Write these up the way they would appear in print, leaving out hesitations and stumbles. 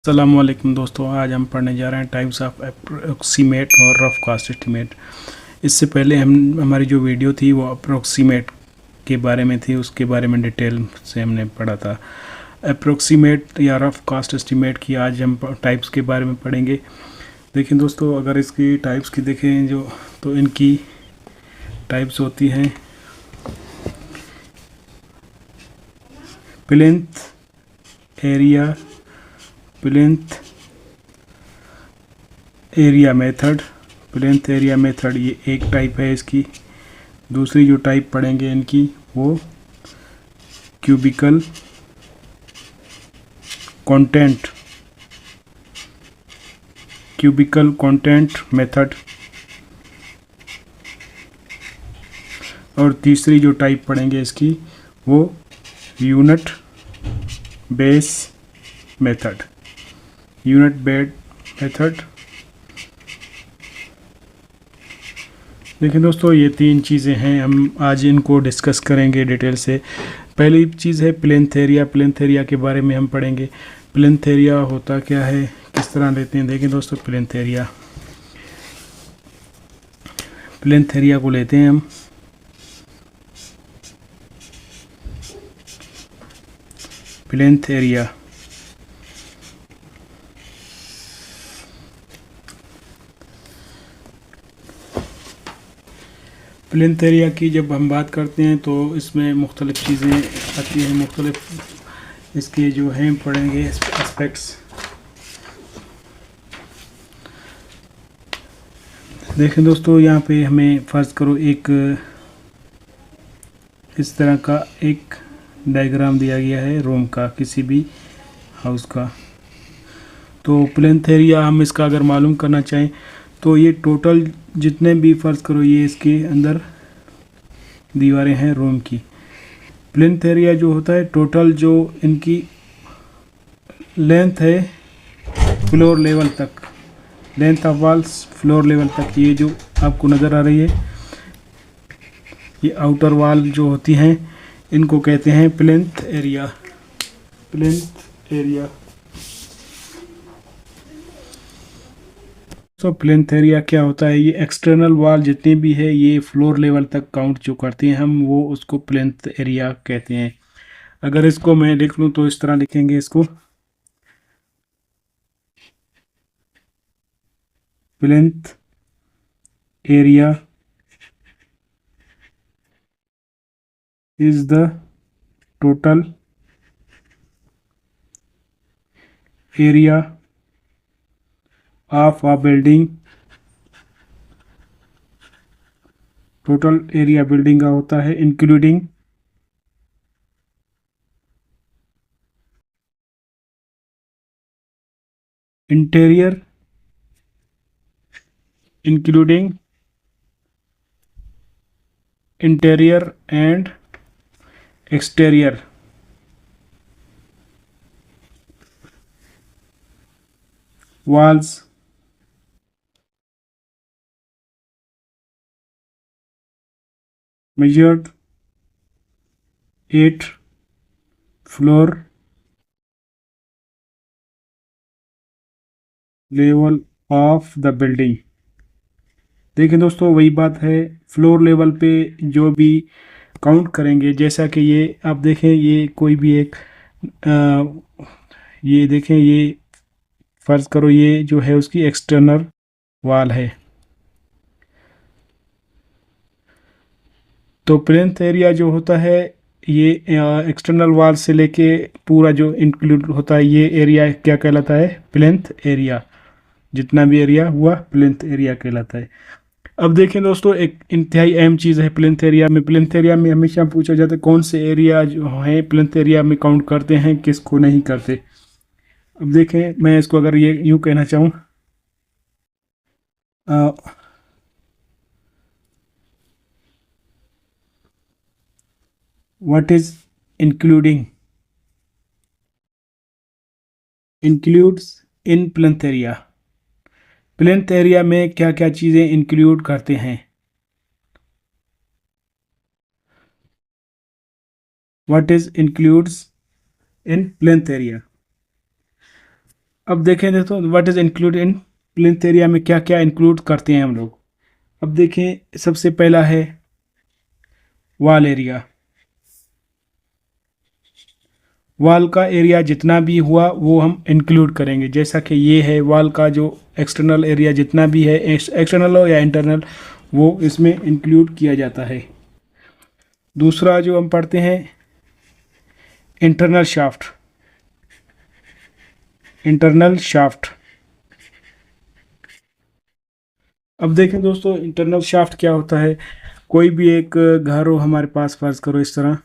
अस्सलामुअलैकुम दोस्तों, आज हम पढ़ने जा रहे हैं टाइप्स ऑफ अप्रोक्सीमेट और रफ कास्ट एस्टीमेट। इससे पहले हमारी जो वीडियो थी वो अप्रोक्सीमेट के बारे में थी, उसके बारे में डिटेल से हमने पढ़ा था। अप्रोक्सीमेट या रफ कास्ट एस्टीमेट की आज हम टाइप्स के बारे में पढ़ेंगे। देखिए दोस्तों, अगर इसकी टाइप्स की देखें जो, तो इनकी टाइप्स होती हैं plinth area, plinth area method. Plinth area method ये एक टाइप है इसकी। दूसरी जो टाइप पढ़ेंगे इनकी वो cubical content, cubical content method. और तीसरी जो टाइप पढ़ेंगे इसकी वो unit base method, unit bed method. देखिए दोस्तों, ये तीन चीज़ें हैं, हम आज इनको डिस्कस करेंगे डिटेल से। पहली चीज़ है प्लिंथ एरिया। प्लिंथ एरिया के बारे में हम पढ़ेंगे। प्लिंथ एरिया होता क्या है, किस तरह लेते हैं। देखिए दोस्तों, प्लिंथ एरिया को लेते हैं हम प्लिंथ एरिया। प्लिंथ एरिया की जब हम बात करते हैं तो इसमें मुख्तलिफ़ चीज़ें आती हैं, मुख्तलिफ़ इसके जो हैं पढ़ेंगे एस्पेक्ट्स। देखें दोस्तों, यहाँ पे हमें फ़र्ज़ करो एक इस तरह का एक डायग्राम दिया गया है रूम का, किसी भी हाउस का। तो प्लिंथ एरिया हम इसका अगर मालूम करना चाहें तो ये टोटल जितने भी फ़र्ज़ करो ये इसके अंदर दीवारें हैं रूम की। प्लिंथ एरिया जो होता है टोटल जो इनकी लेंथ है फ्लोर लेवल तक, length of walls floor level तक, ये जो आपको नज़र आ रही है ये आउटर वॉल जो होती हैं इनको कहते हैं प्लिंथ एरिया। Plinth area. तो प्लिंथ एरिया क्या होता है, ये एक्सटर्नल वॉल जितनी भी है ये फ्लोर लेवल तक काउंट जो करते हैं हम, वो उसको प्लिंथ एरिया कहते हैं। अगर इसको मैं लिख लूँ तो इस तरह लिखेंगे इसको, plinth area is the total area of a building। Total area building का होता है including interior, including interior and exterior. walls, measured 8 floor level of the building। देखिए दोस्तों, वही बात है, फ्लोर लेवल पे जो भी काउंट करेंगे, जैसा कि ये आप देखें, ये कोई भी एक ये देखें, ये फ़र्ज़ करो ये जो है उसकी एक्सटर्नल वाल है। तो प्लिंथ एरिया जो होता है ये एक्सटर्नल वाल से लेके पूरा जो इंक्लूड होता है ये एरिया क्या कहलाता है, प्लिंथ एरिया। जितना भी एरिया हुआ प्लिंथ एरिया कहलाता है। अब देखें दोस्तों, एक इंतहाई अहम चीज़ है प्लिंथ एरिया में। प्लिंथ एरिया में हमेशा पूछा जाता है कौन से एरिया जो है प्लिंथ एरिया में काउंट करते हैं, किसको नहीं करते। अब देखें, मैं इसको अगर ये यूँ कहना चाहूँ, what is including, includes in plinth area. Plinth area में क्या क्या चीज़ें इंक्लूड करते हैं। What is includes in plinth area. अब देखें दोस्तों, what is include in plinth area में क्या क्या इंक्लूड करते हैं हम लोग। अब देखें, सबसे पहला है वॉल एरिया। वॉल का एरिया जितना भी हुआ वो हम इंक्लूड करेंगे, जैसा कि ये है वॉल का जो एक्सटर्नल एरिया जितना भी है, एक्सटर्नल हो या इंटरनल, वो इसमें इंक्लूड किया जाता है। दूसरा जो हम पढ़ते हैं, इंटरनल शाफ्ट। इंटरनल शाफ्ट, अब देखें दोस्तों, इंटरनल शाफ्ट क्या होता है। कोई भी एक घर हो हमारे पास, फर्ज करो इस तरह,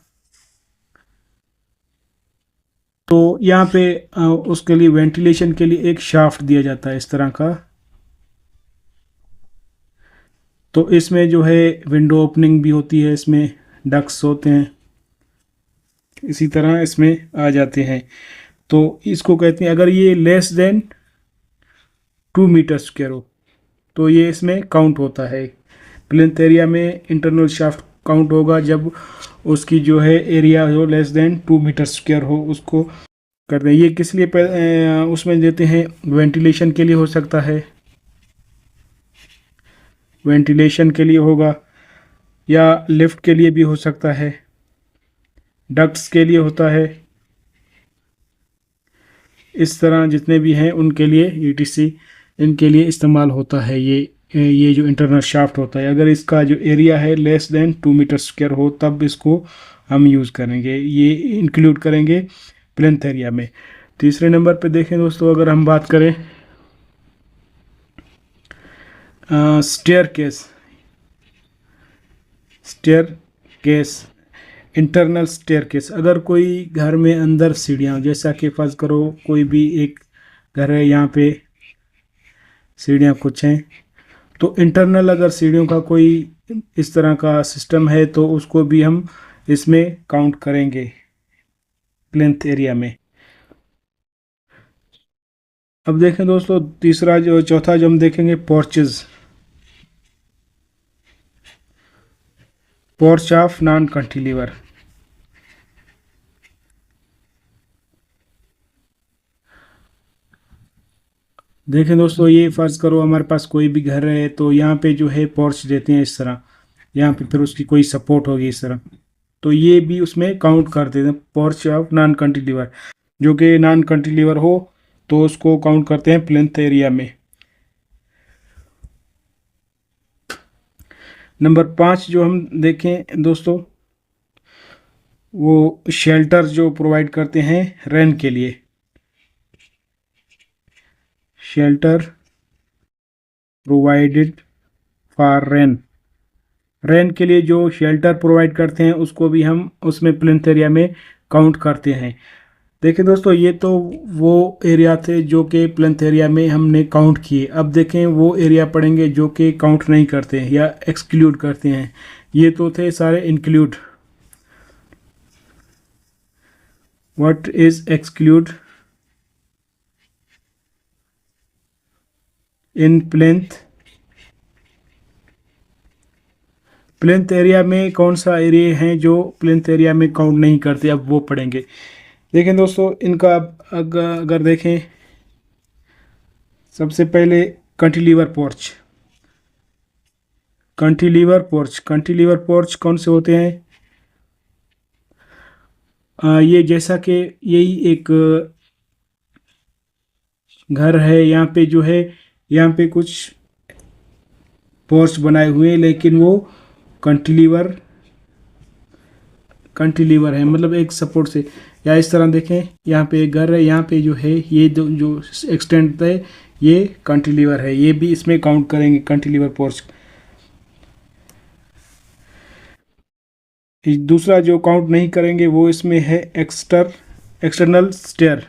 तो यहाँ पे उसके लिए वेंटिलेशन के लिए एक शाफ्ट दिया जाता है इस तरह का। तो इसमें जो है विंडो ओपनिंग भी होती है, इसमें डक्ट्स होते हैं, इसी तरह इसमें आ जाते हैं। तो इसको कहते हैं, अगर ये लेस देन 2 मीटर स्क्वायर हो तो ये इसमें काउंट होता है। प्लिंथ एरिया में इंटरनल शाफ्ट काउंट होगा जब उसकी जो है एरिया हो लेस देन 2 मीटर स्क्वायर हो, उसको करते हैं। ये किस लिए उसमें देते हैं, वेंटिलेशन के लिए हो सकता है, वेंटिलेशन के लिए होगा, या लिफ्ट के लिए भी हो सकता है, डक्ट्स के लिए होता है, इस तरह जितने भी हैं उनके लिए ईटीसी इनके लिए इस्तेमाल होता है। ये जो इंटरनल शाफ्ट होता है, अगर इसका जो एरिया है लेस देन 2 मीटर स्क्वायर हो तब इसको हम यूज़ करेंगे, ये इंक्लूड करेंगे प्लिंथ एरिया में। तीसरे नंबर पे देखें दोस्तों, अगर हम बात करें staircase. Staircase, internal staircase. अगर कोई घर में अंदर सीढ़ियाँ, जैसा कि फर्ज करो कोई भी एक घर है, यहाँ पे सीढ़ियाँ कुछ हैं, तो इंटरनल अगर सीढ़ियों का कोई इस तरह का सिस्टम है तो उसको भी हम इसमें काउंट करेंगे प्लिंथ एरिया में। अब देखें दोस्तों, तीसरा जो चौथा जो हम देखेंगे, porches. Porch of non cantilever. देखें दोस्तों, ये फ़र्ज़ करो हमारे पास कोई भी घर है, तो यहाँ पे जो है पोर्च देते हैं इस तरह, यहाँ पे फिर उसकी कोई सपोर्ट होगी इस तरह, तो ये भी उसमें काउंट कर देते हैं पोर्च ऑफ नॉन कैंटिलीवर। जो कि नॉन कैंटिलीवर हो तो उसको काउंट करते हैं प्लिंथ एरिया में। नंबर 5 जो हम देखें दोस्तों, वो शेल्टर जो प्रोवाइड करते हैं रेन के लिए। Shelter provided for rain. Rain के लिए जो शेल्टर प्रोवाइड करते हैं उसको भी हम उसमें प्लिंथ एरिया में काउंट करते हैं। देखिए दोस्तों, ये तो वो एरिया थे जो कि प्लिंथ एरिया में हमने काउंट किए। अब देखें वो एरिया पढ़ेंगे जो कि काउंट नहीं करते हैं या एक्सक्लूड करते हैं। ये तो थे सारे include. What is exclude in plinth. Plinth area में कौन सा एरिया है जो प्लिंथ एरिया में काउंट नहीं करते, अब वो पढ़ेंगे। देखें दोस्तों, इनका अगर देखें, सबसे पहले cantilever porch. Cantilever porch, cantilever porch कौन से होते हैं, ये जैसा कि यही एक घर है, यहाँ पे जो है यहाँ पे कुछ पोर्च बनाए हुए हैं, लेकिन वो कैंटिलीवर कैंटिलीवर है, मतलब एक सपोर्ट से। या इस तरह देखें, यहाँ पे एक घर है, यहाँ पे जो है ये जो एक्सटेंड है ये कैंटिलीवर है, ये भी इसमें काउंट करेंगे कैंटिलीवर पोर्च। दूसरा जो काउंट नहीं करेंगे वो इसमें है एक्सटर्नल स्टेयर।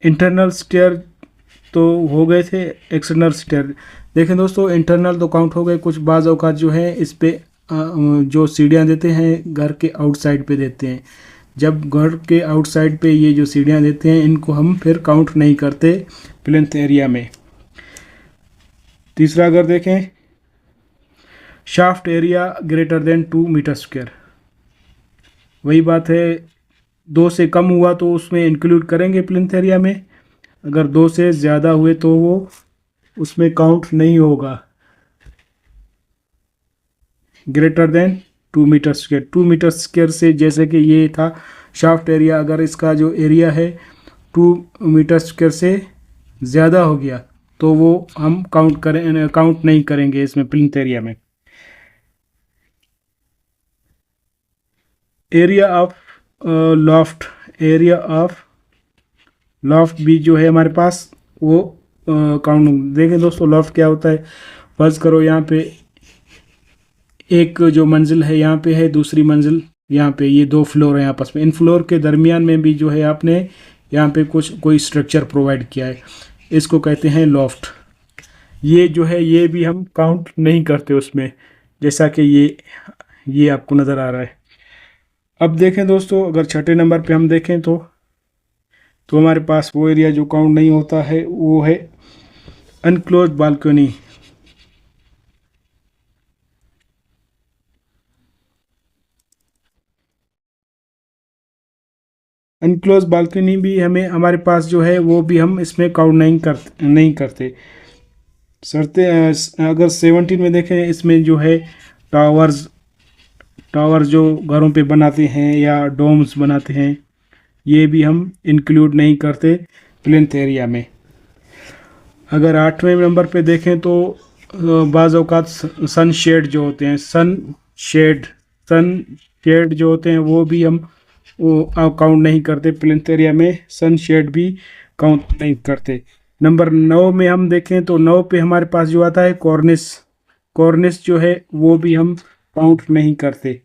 इंटरनल स्टेयर तो हो गए थे, एक्सटर्नल स्टेयर देखें दोस्तों, इंटरनल तो काउंट हो गए। कुछ बाज़ औक़ात जो है इस पे जो सीढ़ियाँ देते हैं घर के आउटसाइड पे देते हैं। जब घर के आउटसाइड पे ये जो सीढ़ियाँ देते हैं इनको हम फिर काउंट नहीं करते प्लिंथ एरिया में। तीसरा अगर देखें, shaft area greater than 2 metre square. वही बात है 2 से कम हुआ तो उसमें इंक्लूड करेंगे प्लिंथ एरिया में, अगर 2 से ज़्यादा हुए तो वो उसमें काउंट नहीं होगा। Greater than 2 metre square, 2 metre square से जैसे कि ये था शाफ्ट एरिया, अगर इसका जो एरिया है 2 मीटर स्क्वायर से ज़्यादा हो गया तो वो हम काउंट नहीं करेंगे इसमें प्लिंथ एरिया में। Area of loft, area of loft भी जो है हमारे पास वो काउंट देखें दोस्तों। लॉफ्ट क्या होता है, फर्ज करो यहाँ पे एक जो मंजिल है यहाँ पे है, दूसरी मंजिल यहाँ पे, ये 2 फ्लोर है आपस में, इन फ्लोर के दरमियान में भी जो है आपने यहाँ पे कोई स्ट्रक्चर प्रोवाइड किया है, इसको कहते हैं लॉफ्ट। ये जो है ये भी हम काउंट नहीं करते उसमें, जैसा कि ये आपको नज़र आ रहा है। अब देखें दोस्तों, अगर छठे नंबर पे हम देखें तो हमारे पास वो एरिया जो काउंट नहीं होता है वो है अनक्लोज बालकनी। अनक्लोज बालकनी भी हमारे पास जो है वो भी हम इसमें काउंट नहीं करते। सरते अगर 17 में देखें, इसमें जो है टावर्स जो घरों पे बनाते हैं या डोम्स बनाते हैं, ये भी हम इंक्लूड नहीं करते प्लिंथ एरिया में। अगर 8वें नंबर पे देखें तो बाज़ औक़ात सन शेड जो होते हैं, सन शेड जो होते हैं वो भी हम काउंट नहीं करते प्लिंथ एरिया में, सन शेड भी काउंट नहीं करते। नंबर 9 में हम देखें तो 9 पे हमारे पास जो आता है कॉर्निस जो है वो भी हम काउंट नहीं करते।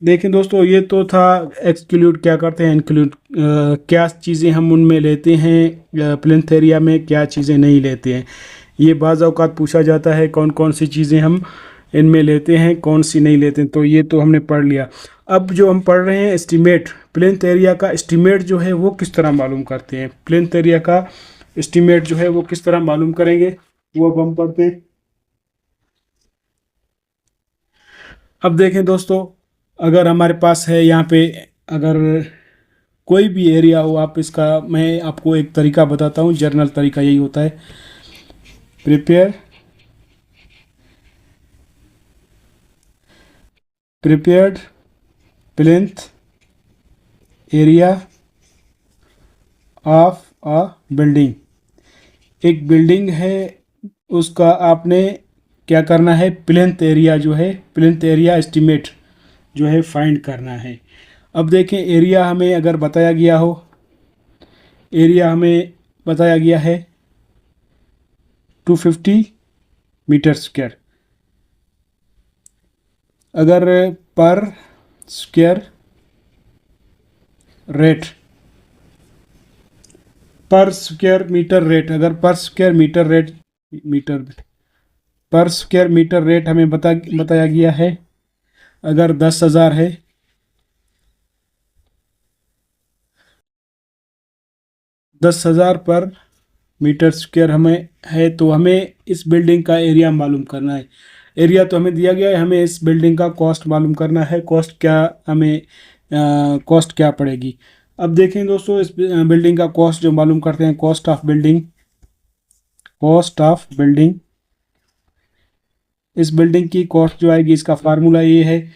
देखें दोस्तों, ये तो था एक्सक्लूड क्या करते हैं, इंक्लूड क्या चीज़ें हम उनमें लेते हैं प्लिंथ एरिया में, क्या चीज़ें नहीं लेते हैं। ये बाज़ औक़ात पूछा जाता है कौन कौन सी चीज़ें हम इनमें लेते हैं, कौन सी नहीं लेते हैं, तो ये तो हमने पढ़ लिया। अब जो हम पढ़ रहे हैं एस्टीमेट, प्लिंथ एरिया का एस्टीमेट जो है वो किस तरह मालूम करते हैं, प्लिंथ एरिया का एस्टीमेट जो है वो किस तरह मालूम करेंगे, वो अब हम पढ़ते हैं। अब देखें दोस्तों, अगर हमारे पास है यहाँ पे, अगर कोई भी एरिया हो, आप इसका मैं आपको एक तरीका बताता हूँ, जर्नल तरीका यही होता है। Prepared plinth area of a building. एक बिल्डिंग है, उसका आपने क्या करना है, प्लिंथ एरिया जो है, प्लिंथ एरिया एस्टीमेट जो है फाइंड करना है। अब देखें, एरिया हमें अगर बताया गया हो, एरिया हमें बताया गया है 250 मीटर स्क्वायर, अगर पर स्क्वायर रेट, पर स्क्वायर मीटर रेट, अगर पर स्क्वायर मीटर रेट हमें बताया गया है, अगर 10,000 है, 10,000 पर मीटर स्क्वायर हमें है, तो हमें इस बिल्डिंग का एरिया मालूम करना है। एरिया तो हमें दिया गया है, हमें इस बिल्डिंग का कॉस्ट मालूम करना है, कॉस्ट क्या पड़ेगी। अब देखें दोस्तों, इस बिल्डिंग का कॉस्ट जो मालूम करते हैं, कॉस्ट ऑफ बिल्डिंग, इस बिल्डिंग की कॉस्ट जो आएगी, इसका फार्मूला ये है,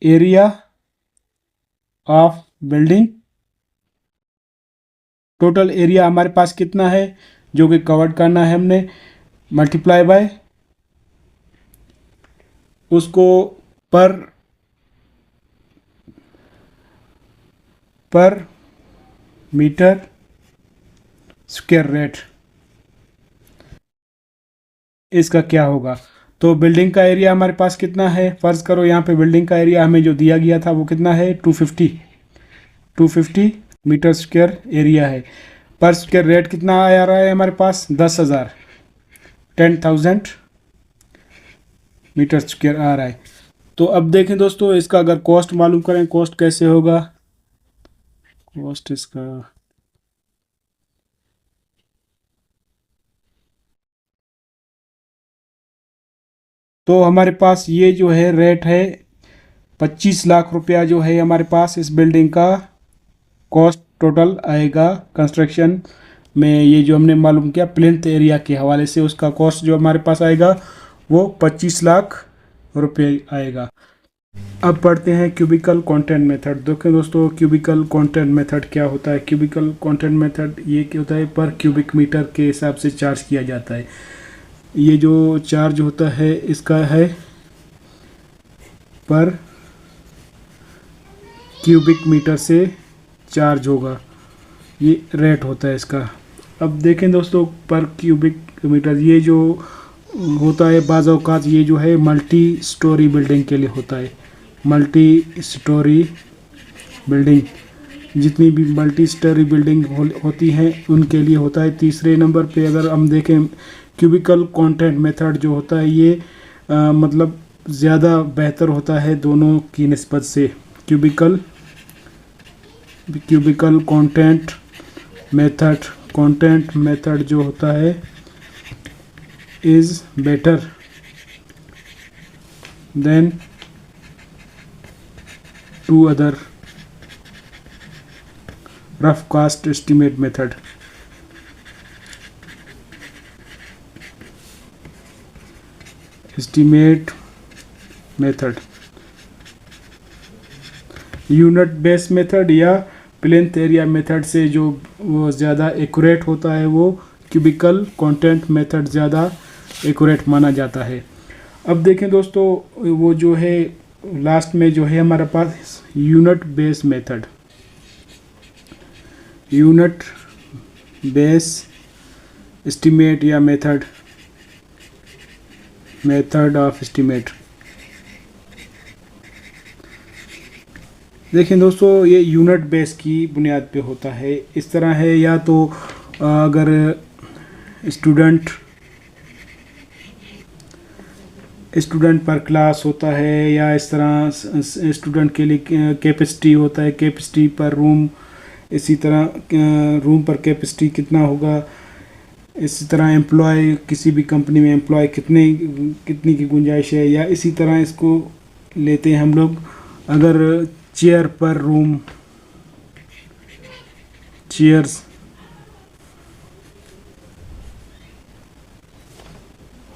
area of building, total area हमारे पास कितना है जो कि कवर्ड करना है हमने, मल्टीप्लाई बाय उसको पर मीटर स्क्वायर रेट, इसका क्या होगा। तो बिल्डिंग का एरिया हमारे पास कितना है, फ़र्ज़ करो यहाँ पे बिल्डिंग का एरिया हमें जो दिया गया था वो कितना है, 250 मीटर स्क्वायर एरिया है। पर स्क्वायर रेट कितना आ रहा है हमारे पास, 10,000 मीटर स्क्वायर आ रहा है। तो अब देखें दोस्तों, इसका अगर कॉस्ट मालूम करें, कॉस्ट कैसे होगा, कॉस्ट इसका तो हमारे पास ये जो है रेट है 25 लाख रुपया जो है हमारे पास इस बिल्डिंग का कॉस्ट टोटल आएगा कंस्ट्रक्शन में। ये जो हमने मालूम किया प्लिंथ एरिया के हवाले से, उसका कॉस्ट जो हमारे पास आएगा वो 25 लाख रुपये आएगा। अब पढ़ते हैं क्यूबिकल कंटेंट मेथड। देखिए दोस्तों, क्यूबिकल कंटेंट मेथड क्या होता है। क्यूबिकल कंटेंट मेथड ये क्या होता है, पर क्यूबिक मीटर के हिसाब से चार्ज किया जाता है। ये जो चार्ज होता है इसका है पर क्यूबिक मीटर से चार्ज होगा, ये रेट होता है इसका। अब देखें दोस्तों, पर क्यूबिक मीटर ये जो होता है बाज़ औक़ात ये जो है मल्टी स्टोरी बिल्डिंग के लिए होता है। मल्टी स्टोरी बिल्डिंग, जितनी भी मल्टी स्टोरी बिल्डिंग होती हैं उनके लिए होता है। तीसरे नंबर पे अगर हम देखें क्यूबिकल कंटेंट मेथड जो होता है ये मतलब ज़्यादा बेहतर होता है दोनों की निस्बत से। क्यूबिकल कंटेंट मेथड जो होता है is better than two other rough cost estimate method. Unit base method या प्लिंथ एरिया मेथड से जो वो ज़्यादा एक्यूरेट होता है वो क्यूबिकल कंटेंट मेथड ज़्यादा एक्यूरेट माना जाता है। अब देखें दोस्तों, वो जो है लास्ट में जो है हमारे पास unit base method, unit base estimate या मेथड ऑफ एस्टिमेट। देखें दोस्तों, ये यूनिट बेस की बुनियाद पे होता है। इस तरह है, या तो अगर स्टूडेंट पर क्लास होता है, या इस तरह स्टूडेंट के लिए कैपेसिटी होता है, कैपेसिटी पर रूम, इसी तरह रूम पर कैपेसिटी कितना होगा। इसी तरह एम्प्लॉय, किसी भी कंपनी में एम्प्लॉय कितनी की गुंजाइश है, या इसी तरह इसको लेते हैं हम लोग अगर चेयर पर रूम, चेयर्स,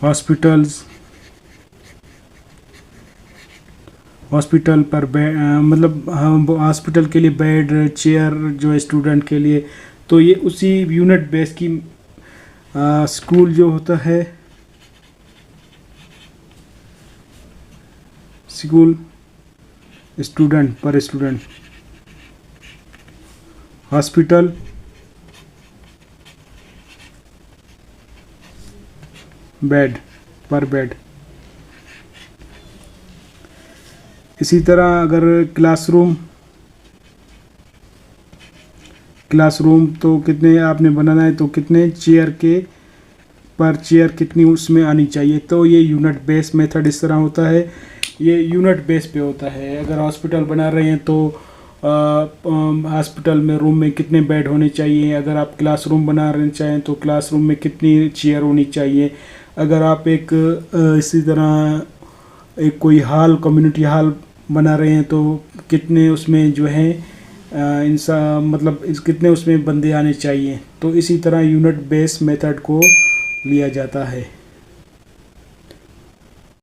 हॉस्पिटल पर बेड, मतलब हॉस्पिटल के लिए बेड, चेयर जो है स्टूडेंट के लिए, तो ये उसी यूनिट बेस की स्कूल जो होता है, स्कूल स्टूडेंट पर स्टूडेंट, हॉस्पिटल बेड पर बेड। इसी तरह अगर क्लासरूम तो कितने आपने बनाना है, तो कितने चेयर के पर चेयर कितनी उसमें आनी चाहिए। तो ये यूनिट बेस मेथड इस तरह होता है, ये यूनिट बेस पे होता है। अगर हॉस्पिटल बना रहे हैं तो हॉस्पिटल में रूम में कितने बेड होने चाहिए। अगर आप क्लासरूम बना रहे चाहें तो क्लासरूम में कितनी चेयर होनी चाहिए। अगर आप एक इसी तरह एक कोई हॉल, कम्युनिटी हॉल बना रहे हैं तो कितने उसमें जो है कितने उसमें बंदे आने चाहिए। तो इसी तरह यूनिट बेस मेथड को लिया जाता है।